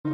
Ni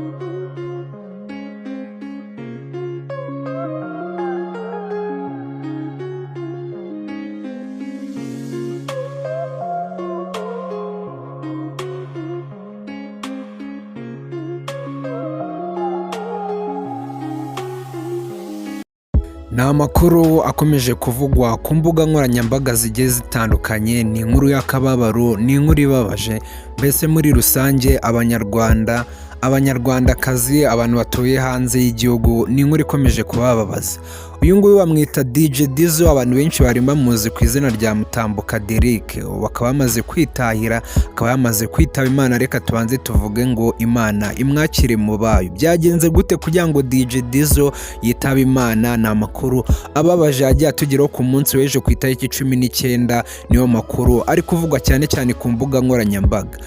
amakuru akomeje kuvugwa ku mbuga nkoranyambaga zigiye zitandukanye. Ni inkuru y'akababaro, ni inkuru ibabaje, mbese muri rusange abanyarwandakazi, abantu batuye hanze y'igihugu, ni inkuru ikomeje kubababaza. Uyu nguyu bamwita DJ Dizzo, abantu benshi bari bamuzi ku izina rya Mutambuka Derrick, bakaba bamaze kwitahira, akaba yamaze kwitaba Imana. Reka tubanze tuvuge ngo Imana imwakire mu bayo. Byagenze gute kugira ngo DJ Dizzo yitaba Imana? Ni amakuru ababaje yagiye atugeraho ku munsi w'ejo ku itariki 19, niyo makuru ari kuvugwa cyane cyane ku mbuga nkoranyambaga.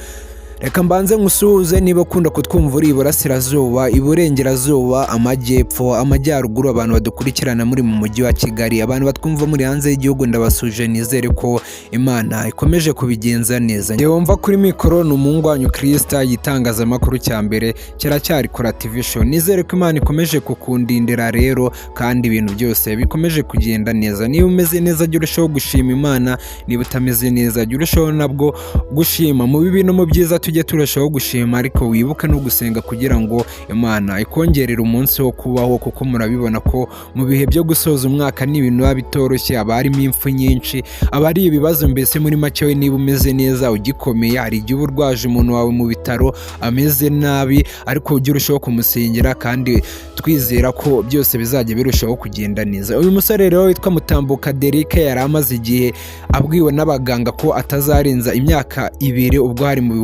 Reka mbanze nkusuhuze niba ukunda kutwumva uri iburasirazuba, iburengerazuba, amajyepfo, amajyaruguru, abantu badukurikirana muri mu mujyi wa Kigali, abantu batwumva muri hanze y'igihugu, ndabasuje, nizere ko Imana ikomeje kubigenza neza. Ngewe wumva kuri mikoro ni umuhungu wanyu Krista, yitangazamakuru cya mbere kiracyari Kora TV Show. Nizere ko Imana ikomeje kukundindira rero, kandi ibintu byose bikomeje kugenda neza. Niba umeze neza jya urushaho gushima Imana, niba utameze neza jya urushaho nabwo gushima. Mu bibi no mu byiza tujye turushaho gushima, ariko wibuke no gusenga kugira ngo Imana ikongerere umunsi wo kubaho, kuko murabibona ko mu bihe byo gusoza umwaka ni ibintu biba bitoroshye, aba harimo impfu nyinshi, aba ari ibibazo. Mbese muri make we niba umeze neza ugikomeye, hari igihe uba urwaje umuntu wawe mu bitaro ameze nabi, ariko ujye urushaho kumusengera, kandi twizera ko byose bizajya birushaho kugenda neza. Uyu musore rero witwa Mutambuka Derrick yari amaze igihe abwiwe n'abaganga ko atazarenza imyaka 2 ubwo hari mu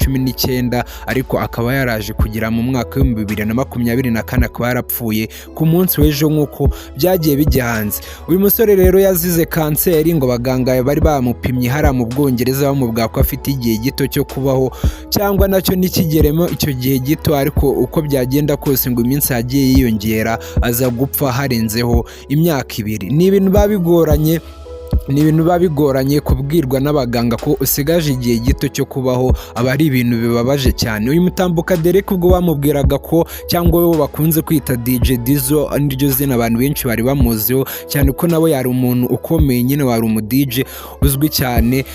2019, ariko akaba yaraje kugira mu mwaka wa 2024 akaba yarapfuye ku munsi w'ejo nk'uko byagiye bijya hanze. Uyu musore rero yazize kanseri, ngo baganga bari bamupimye hariya mu Bwongereza bamubwira ko afite igihe gito cyo kubaho, cyangwa nacyo ntikigeremo icyo gihe gito, ariko uko byagenda kose ngo iminsi yagiye yiyongera, aza gupfa harenzeho imyaka 2. Ni ibintu biba bigoranye kubwirwa n'abaganga ko usigaje igihe gito cyo kubaho, aba ari ibintu bibabaje cyane. Uyu Mutambuka Derrick ubwo bamubwiraga ko, cyangwa we bakunze kwita DJ Dizzo, niryo zina abantu benshi bari bamuziho cyane, ko nawe yari umuntu ukomeye, nyine wari umu DJ uzwi cyane.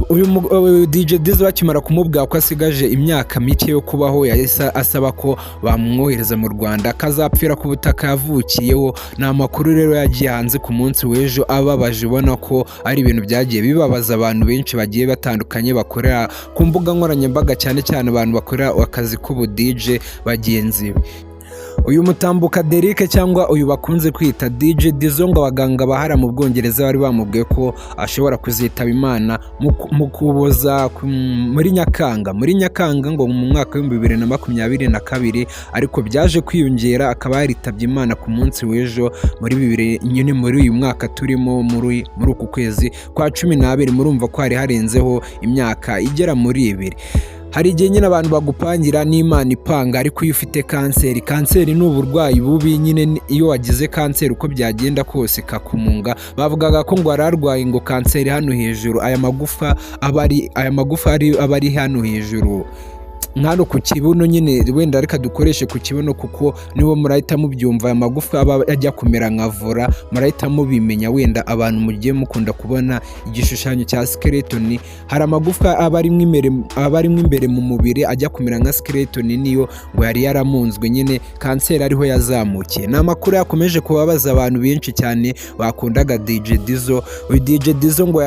Uyu DJ Dizzo bakimara kumubwira ko asigaje imyaka mike yo kubaho, yahise asaba ko bamwohereza mu Rwanda akazapfira ku butaka yavukiyeho. Ni amakuru rero yagiye hanze ku munsi w'ejo ababaje, ubona ko ari ibintu byagiye bibabaza abantu benshi bagiye batandukanye bakorera ku mbuga nkoranyambaga, cyane cyane abantu bakorera akazi k'ubu DJ bagenzi be. Uyu Mutambuka Derrick, cyangwa uyu bakunze kwita DJ Dizzo, ngo abaganga bahara mu Bwongereza bari bamubwiye ko ashobora kuzitaba Imana mu kuboza muri Nyakanga ngo mu mwaka wa 2022, ariko byaje kwiyongera akaba yaritabye Imana ku munsi w'ejo muri uyu mwaka turimo, muri uku kwezi kwa 12. Murumva ko hari harenzeho imyaka igera muri 2. Hari igihe nyine abantu bagupangira n'Imana ipanga, ariko iyo ufite kanseri ni uburwayi bubi nyine. Iyo wagize kanseri uko byagenda kose kakumunga, bavugaga ko ngo ararwaye ngo kanseri hano hejuru, aya magufa aba ari hano hejuru nkano ku kibuno nyine, wenda reka dukoreshe ku kibuno kuko nibo murahita mubyumva. Aya magufa aba ajya kumera nka vora, murahita mubimenya. Wenda abantu mugiye mukunda kubona igishushanyo cya skeleton, hari amagufa aba arimo imbere mu mubiri ajya kumera nka skeleton, niyo ngo yari yaramunzwe nyine, kanseri ariho yazamukiye. Ni amakuru yakomeje kubabaza abantu benshi cyane bakundaga DJ Dizzo. Uyu DJ Dizzo ngo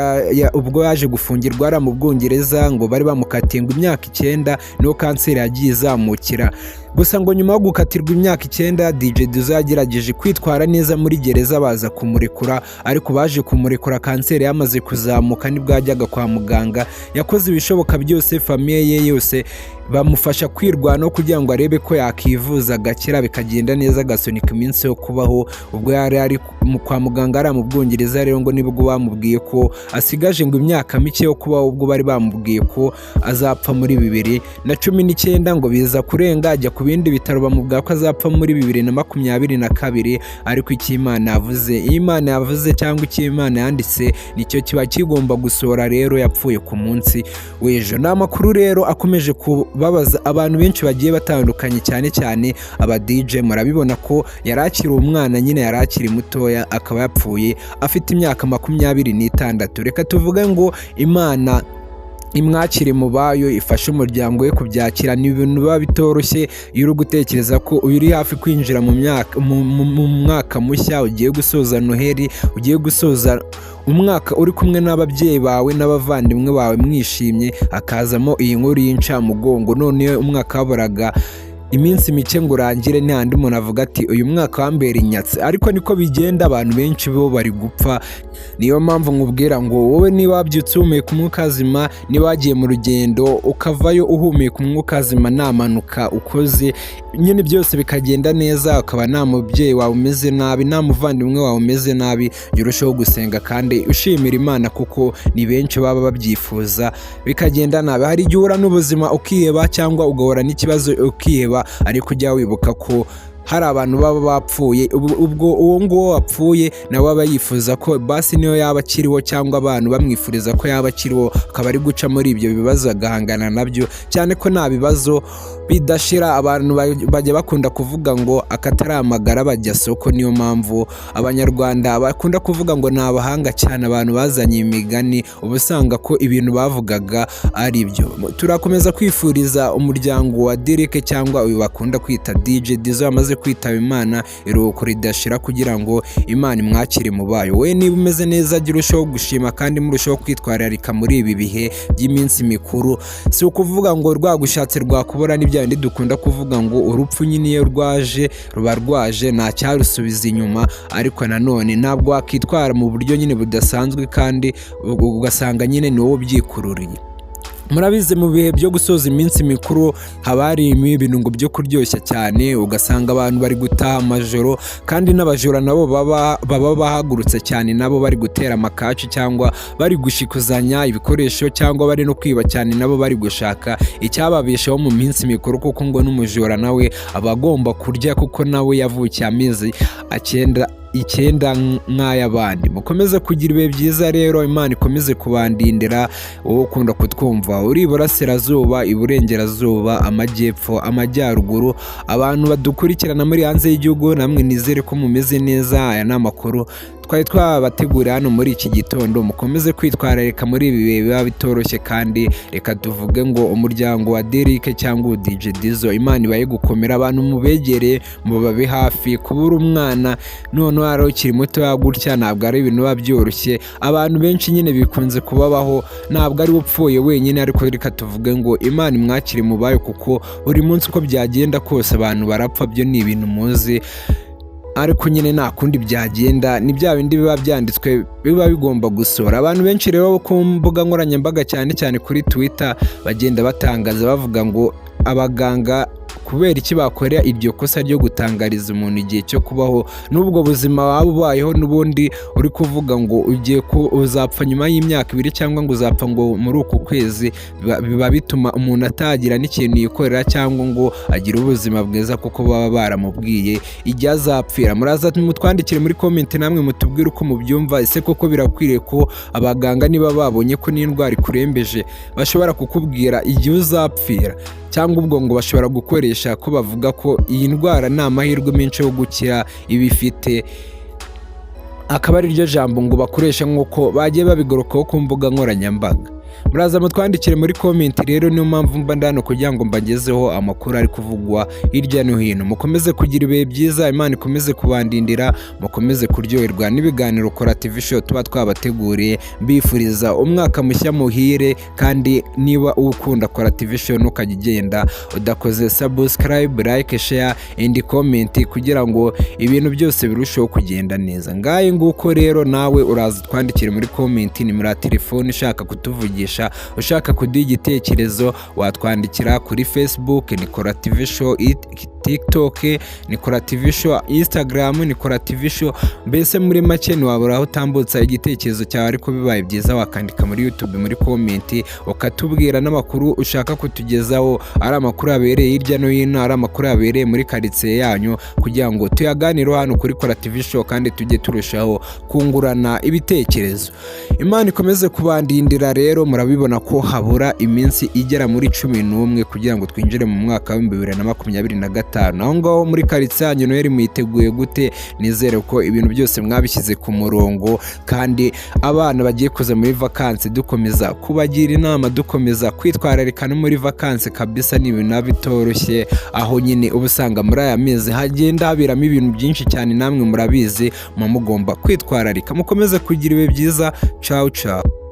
ubwo yaje gufungirwa ara mu Bwongereza, ngo bari bamukatiye ngo imyaka 9 niho kanseri yagiye izamukira. Gusa ngo nyuma yo gukatirwa imyaka 9, DJ Dizzo yagerageje kwitwara neza muri gereza, baza kumurekura, ariko baje kumurekura kanseri yamaze kuzamuka. Nibwo yajyaga kwa muganga, yakoze ibishoboka byose, famiye ye yose bamufasha kwirwanaho kugira ngo arebe ko yakivuza agakira, bikagenda neza, agasunika iminsi yo kubaho. Ubwo yari ari kwa muganga ari mu Bwongereza rero, ngo nibwo bamubwiye ko asigaje ngo imyaka mike yo kubaho, ubwo bari bamubwiye ko azapfa muri 2019, ngo biza kurenga ajya ku bindi bitaro bamubwira ko azapfa muri 2022, ariko icyo Imana yavuze cyangwa icyo Imana yanditse nicyo kiba kigomba gusohora. Rero yapfuye ku munsi w'ejo. Ni amakuru rero akomeje kubabaza abantu benshi bagiye batandukanye, cyane cyane aba DJ. Murabibona ko yari akiri umwana nyine, yari akiri mutoya, akaba yapfuye afite imyaka 26. Reka tuvuge ngo Imana imwakire mu bayo, ifashe umuryango we kubyakira. Ni ibintu biba bitoroshye iyo uri gutekereza ko uri hafi kwinjira mu mwaka mushya, ugiye gusoza Noheli, ugiye gusoza umwaka uri kumwe n'ababyeyi bawe n'abavandimwe bawe mwishimye, hakazamo iyi nkuru y'incamugongo. None umwaka waburaga iminsi mike ngo urangire, ntihandi umuntu avuga ati uyu mwaka wambera inyatsi. Ariko niko bigenda, abantu benshi bo bari gupfa. Niyo mpamvu nkubwira ngo wowe niba wabyutse uhumeka umwuka zima, niba wagiye mu rugendo ukavayo uhumeka umwuka zima, nta mpanuka ukoze, nyine byose bikagenda neza, ukaba nta mubyeyi wawe umeze nabi, nta muvandimwe wawe umeze nabi, jya urushaho gusenga kandi ushimira Imana, kuko ni benshi baba babyifuza bikagenda nabi. Hari igihe uhura n'ubuzima ukiheba, cyangwa ugahura n'ikibazo ukiheba, ariko ujya wibuka ko hari abantu baba bapfuye. Ubwo uwo nguwo wapfuye nawe aba yifuza ko basi niyo yaba akiriho, cyangwa abantu bamwifuriza ko yaba akiriho, akaba ari guca muri ibyo bibazo agahangana nabyo, cyane ko nta bibazo bidashira. Abantu bajya bakunda kuvuga ngo akataramagara bajya soko. Niyo mpamvu abanyarwanda bakunda kuvuga ngo ni abahanga cyane, abantu bazanye imigani, uba usanga ko ibintu bavugaga ari byo. Turakomeza kwifuriza umuryango wa Derek, cyangwa uyu bakunda kwita DJ Dizzo, amaze kwitaba Imana, iruhuko ridashira, kugira ngo Imana imwakire mu bayo. We niba umeze neza, jya urushaho gushima kandi murushaho kwitwararika muri ibi bihe by'iminsi mikuru. Si ukuvuga ngo rwagushatse rwakubura, n'ibya bindi dukunda kuvuga ngo urupfu nyine iyo rwaje ruba rwaje, nta cyarusubiza inyuma. Ariko nanone ntabwo wakitwara mu buryo nyine budasanzwe, kandi ugasanga nyine ni wowe ubyikururiye. Murabizi mu bihe byo gusoza iminsi mikuru haba hari ibintu ngo byo kuryoshya cyane, ugasanga abantu bari gutaha amajoro, kandi n'abajura nabo baba bahagurutse cyane, nabo bari gutera amakaci, cyangwa bari gushikuzanya ibikoresho, cyangwa bari no kwiba cyane, nabo bari gushaka icyababeshaho mu minsi mikuru, kuko ngo n'umujura nawe aba agomba kurya, kuko nawe yavukiye amezi 9 nk'ay'abandi. Mukomeze kugira ibihe byiza rero, Imana ikomeze kubandindira. Wowe ukunda kutwumva uri iburasirazuba, iburengerazuba, amajyepfo, amajyaruguru, abantu badukurikirana muri hanze y'igihugu, namwe nizere ko mumeze neza. Aya ni amakuru twari twabategura hano muri iki gitondo. Mukomeze kwitwararika muri ibi bihe biba bitoroshye, kandi reka tuvuge ngo umuryango wa Derek cyangwa DJ Dizzo, Imana ibaye gukomera, abantu mubegereye mubabe hafi. Kubura umwana none wari ukiri muto gutya ntabwo ari ibintu biba byoroshye. Abantu benshi nyine bikunze kubabaho, ntabwo ari upfuye wenyine, ariko reka tuvuge ngo Imana imwakire mu bayo, kuko buri munsi uko byagenda kose abantu barapfa, byo ni ibintu muzi. Ariko nyine nta kundi byagenda, ni bya bindi biba byanditswe biba bigomba gusora. Abantu benshi rero ku mbuga nkoranyambaga, cyane cyane kuri Twitter, bagenda batangaza bavuga ngo abaganga kubera iki bakorera iryo kosa ryo gutangariza umuntu igihe cyo kubaho n'ubwo buzima waba ubayeho, n'ubundi uri kuvuga ngo ugiye uzapfa nyuma y'imyaka 2 cyangwa ngo uzapfa ngo muri uku kwezi. Biba bituma umuntu atagira n'ikintu yikorera, cyangwa ngo agire ubuzima bwiza, kuko baba baramubwiye igihe azapfira. Muraza mutwandikire muri comment namwe mutubwire uko mubyumva. Ese koko birakwiriye ko abaganga niba babonye ko n'indwara ikurembeje bashobora kukubwira igihe uzapfira, cyangwa ubwo ngo bashobora gukoresha ko bavuga ko iyi ndwara nta mahirwe menshi yo gukira ibifite, akaba ari ryo jambo ngo bakoresha nk'uko bagiye babigorokaho ku mbuga nkoranyambaga. Muraza mutwandikire muri comment rero, niyo mpamvu mba ndano kugira ngo mbagezeho amakuru ari kuvugwa hirya no hino. Mukomeze kugira ibihe byiza, Imana ikomeze kubandindira, mukomeze kuryoherwa n'ibiganiro Kora TV Show tuba twabateguriye. Mbifuriza umwaka mushya muhire, kandi niba ukunda Kora TV Show ntukajya ugenda udakoze subscribe, like, share and comment, kugira ngo ibintu byose birusheho kugenda neza. Ngaye nguko rero, nawe uraza twandikire muri comment nimero ya telefone ushaka kutuvugisha, ushaka kuduha igitekerezo, watwandikira kuri Facebook ni Kora TV Show, TikTok ni Kora TV Show, Instagram ni Kora TV Show. Mbese muri make ntiwabura aho utambutsa igitekerezo cyawe, ariko bibaye byiza wakandika muri YouTube muri comment ukatubwira n'amakuru ushaka kutugezaho, ari amakuru abereye hirya no hino, ari amakuru abereye muri karitsiye yanyu, kugira ngo tuyaganire hano kuri Kora TV Show, kandi tujye turushaho kungurana ibitekerezo. Imana ikomeze kubandindira rero. murabibona ko habura iminsi igera muri 11 kugira ngo twinjire mu mwaka wa 2025. aho ngaho muri karitsiye yanyu Noheli mwiteguye gute? Nizere ko ibintu byose mwabishyize ku murongo, kandi abana bagiye kuza muri vakansi dukomeza kubagira inama, dukomeza kwitwararika no muri vakansi kabisa. ni ibintu bitoroshye, aho nyine uba usanga muri aya mezi hagenda habiramo ibintu byinshi cyane, namwe murabizi mugomba kwitwararika. Mukomeze kugira ibihe byiza. Ciao ciao.